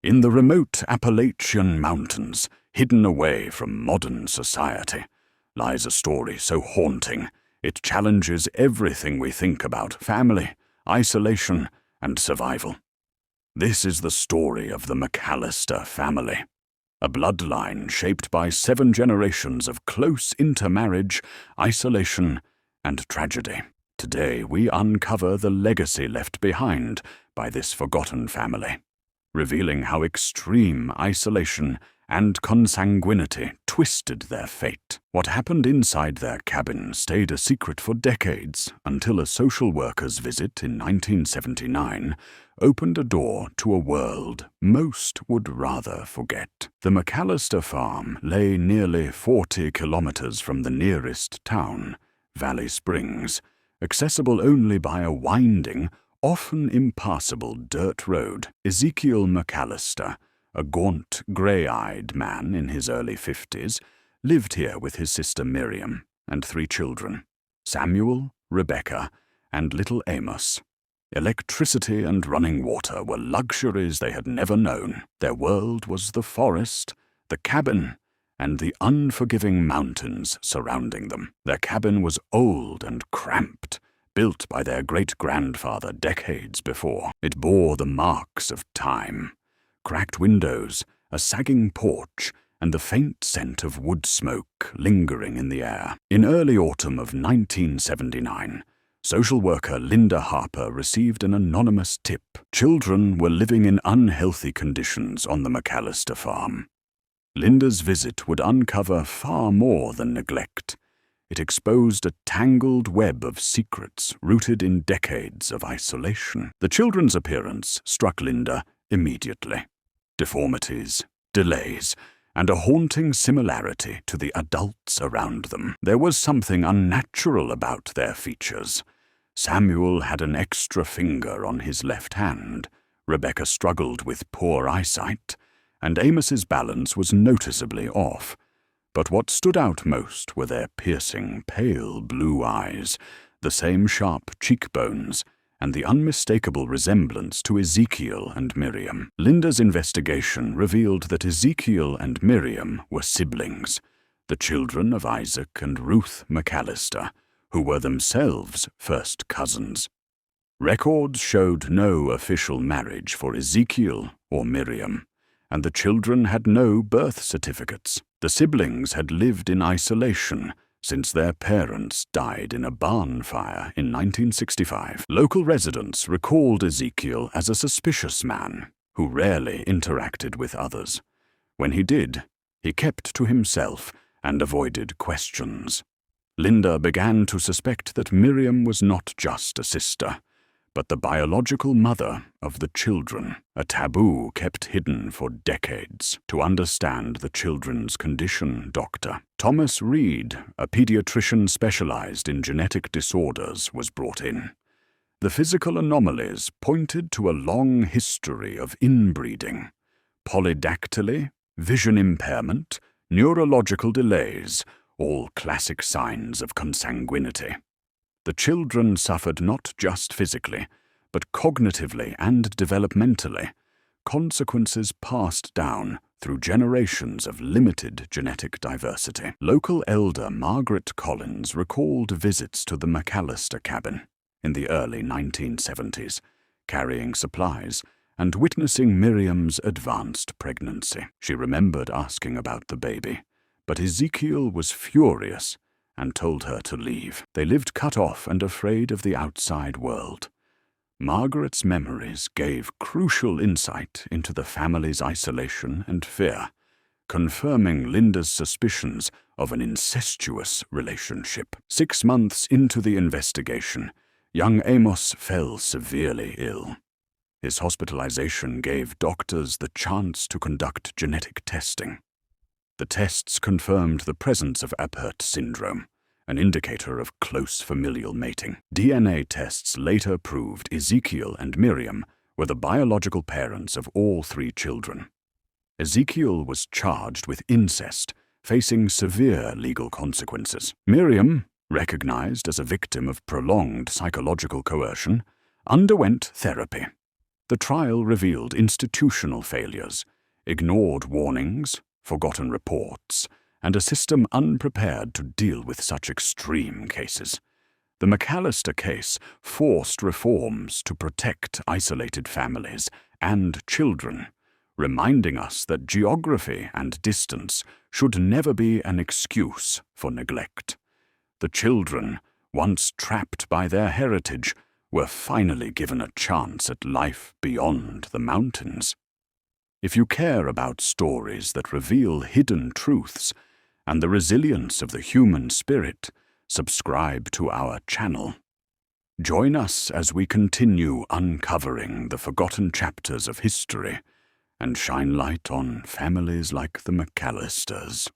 In the remote Appalachian Mountains, hidden away from modern society, lies a story so haunting it challenges everything we think about family, isolation, and survival. This is the story of the McAllister family, a bloodline shaped by 7 generations of close intermarriage, isolation, and tragedy. Today we uncover the legacy left behind by this forgotten family, revealing how extreme isolation and consanguinity twisted their fate. What happened inside their cabin stayed a secret for decades until a social worker's visit in 1979 opened a door to a world most would rather forget. The McAllister farm lay nearly 40 kilometers from the nearest town, Valley Springs, accessible only by a winding, often impassable dirt road. Ezekiel McAllister, a gaunt, grey-eyed man in his early 50s, lived here with his sister Miriam and 3 children, Samuel, Rebecca, and little Amos. Electricity and running water were luxuries they had never known. Their world was the forest, the cabin, and the unforgiving mountains surrounding them. Their cabin was old and cramped, built by their great-grandfather decades before. It bore the marks of time. Cracked windows, a sagging porch, and the faint scent of wood smoke lingering in the air. In early autumn of 1979, social worker Linda Harper received an anonymous tip. Children were living in unhealthy conditions on the McAllister farm. Linda's visit would uncover far more than neglect. It exposed a tangled web of secrets rooted in decades of isolation. The children's appearance struck Linda immediately. Deformities, delays, and a haunting similarity to the adults around them. There was something unnatural about their features. Samuel had an extra finger on his left hand, Rebecca struggled with poor eyesight, and Amos's balance was noticeably off. But what stood out most were their piercing, pale blue eyes, the same sharp cheekbones, and the unmistakable resemblance to Ezekiel and Miriam. Linda's investigation revealed that Ezekiel and Miriam were siblings, the children of Isaac and Ruth McAllister, who were themselves first cousins. Records showed no official marriage for Ezekiel or Miriam, and the children had no birth certificates. The siblings had lived in isolation since their parents died in a barn fire in 1965. Local residents recalled Ezekiel as a suspicious man who rarely interacted with others. When he did, he kept to himself and avoided questions. Linda began to suspect that Miriam was not just a sister, but the biological mother of the children, a taboo kept hidden for decades. To understand the children's condition, Dr. Thomas Reed, a pediatrician specialized in genetic disorders, was brought in. The physical anomalies pointed to a long history of inbreeding, polydactyly, vision impairment, neurological delays, all classic signs of consanguinity. The children suffered not just physically, but cognitively and developmentally, consequences passed down through generations of limited genetic diversity. Local elder Margaret Collins recalled visits to the McAllister cabin in the early 1970s, carrying supplies and witnessing Miriam's advanced pregnancy. She remembered asking about the baby, but Ezekiel was furious and told her to leave. They lived cut off and afraid of the outside world. Margaret's memories gave crucial insight into the family's isolation and fear, confirming Linda's suspicions of an incestuous relationship. 6 months into the investigation, young Amos fell severely ill. His hospitalization gave doctors the chance to conduct genetic testing. The tests confirmed the presence of Apert syndrome, an indicator of close familial mating. DNA tests later proved Ezekiel and Miriam were the biological parents of all 3 children. Ezekiel was charged with incest, facing severe legal consequences. Miriam, recognized as a victim of prolonged psychological coercion, underwent therapy. The trial revealed institutional failures, ignored warnings, forgotten reports, and a system unprepared to deal with such extreme cases. The McAllister case forced reforms to protect isolated families and children, reminding us that geography and distance should never be an excuse for neglect. The children, once trapped by their heritage, were finally given a chance at life beyond the mountains. If you care about stories that reveal hidden truths and the resilience of the human spirit, subscribe to our channel. Join us as we continue uncovering the forgotten chapters of history and shine light on families like the McAllisters.